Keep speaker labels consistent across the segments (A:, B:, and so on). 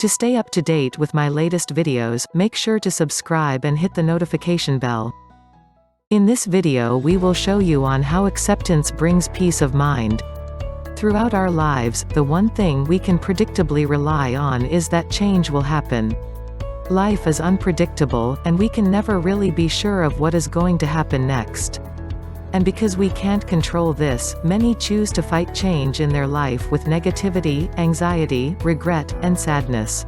A: To stay up to date with my latest videos, make sure to subscribe and hit the notification bell. In this video we will show you on how acceptance brings peace of mind. Throughout our lives, the one thing we can predictably rely on is that change will happen. Life is unpredictable, and we can never really be sure of what is going to happen next. And because we can't control this, many choose to fight change in their life with negativity, anxiety, regret, and sadness.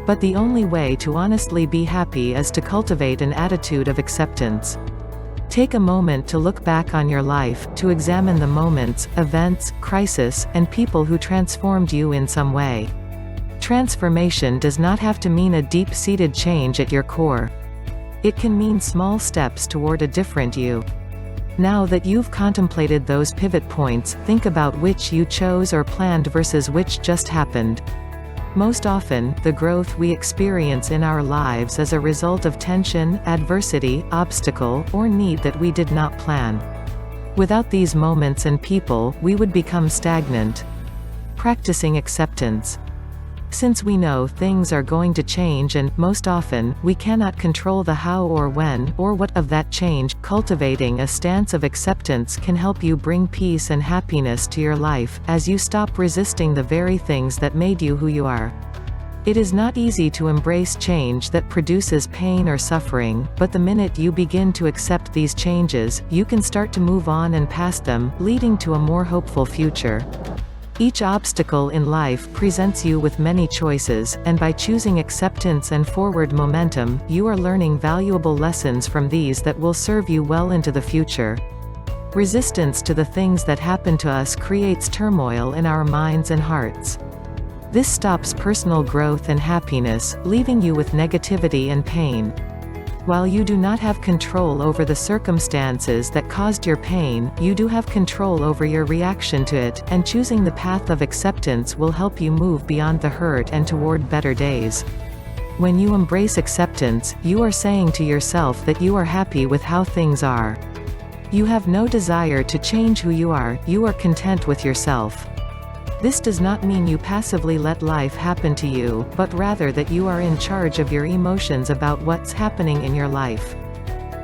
A: But the only way to honestly be happy is to cultivate an attitude of acceptance. Take a moment to look back on your life, to examine the moments, events, crises, and people who transformed you in some way. Transformation does not have to mean a deep-seated change at your core. It can mean small steps toward a different you. Now that you've contemplated those pivot points, think about which you chose or planned versus which just happened. Most often, the growth we experience in our lives is a result of tension, adversity, obstacle, or need that we did not plan. Without these moments and people, we would become stagnant. Practicing acceptance. Since we know things are going to change and, most often, we cannot control the how or when, or what of that change, cultivating a stance of acceptance can help you bring peace and happiness to your life, as you stop resisting the very things that made you who you are. It is not easy to embrace change that produces pain or suffering, but the minute you begin to accept these changes, you can start to move on and past them, leading to a more hopeful future. Each obstacle in life presents you with many choices, and by choosing acceptance and forward momentum, you are learning valuable lessons from these that will serve you well into the future. Resistance to the things that happen to us creates turmoil in our minds and hearts. This stops personal growth and happiness, leaving you with negativity and pain. While you do not have control over the circumstances that caused your pain, you do have control over your reaction to it, and choosing the path of acceptance will help you move beyond the hurt and toward better days. When you embrace acceptance, you are saying to yourself that you are happy with how things are. You have no desire to change who you are content with yourself. This does not mean you passively let life happen to you, but rather that you are in charge of your emotions about what's happening in your life.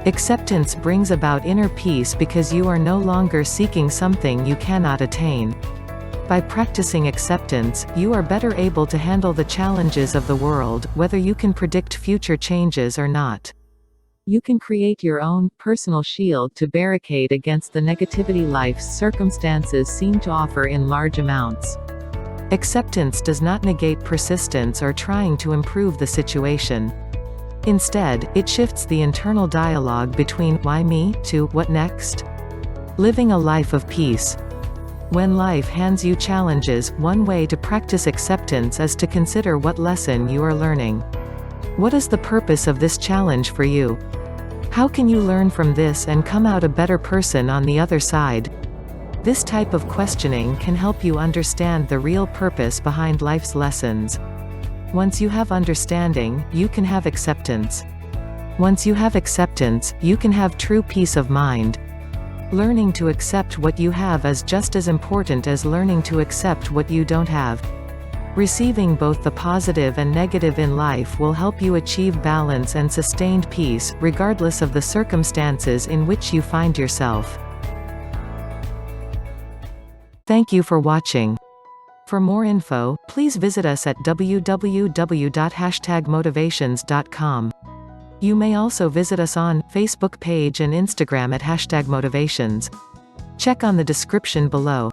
A: Acceptance brings about inner peace because you are no longer seeking something you cannot attain. By practicing acceptance, you are better able to handle the challenges of the world, whether you can predict future changes or not. You can create your own, personal shield to barricade against the negativity life's circumstances seem to offer in large amounts. Acceptance does not negate persistence or trying to improve the situation. Instead, it shifts the internal dialogue between "why me" to "what next?" Living a life of peace. When life hands you challenges, one way to practice acceptance is to consider what lesson you are learning. What is the purpose of this challenge for you? How can you learn from this and come out a better person on the other side? This type of questioning can help you understand the real purpose behind life's lessons. Once you have understanding, you can have acceptance. Once you have acceptance, you can have true peace of mind. Learning to accept what you have is just as important as learning to accept what you don't have. Receiving both the positive and negative in life will help you achieve balance and sustained peace, regardless of the circumstances in which you find yourself. Thank you for watching. For more info, please visit us at www.motivations.com. You may also visit us on Facebook page and Instagram at #motivations. Check on the description below.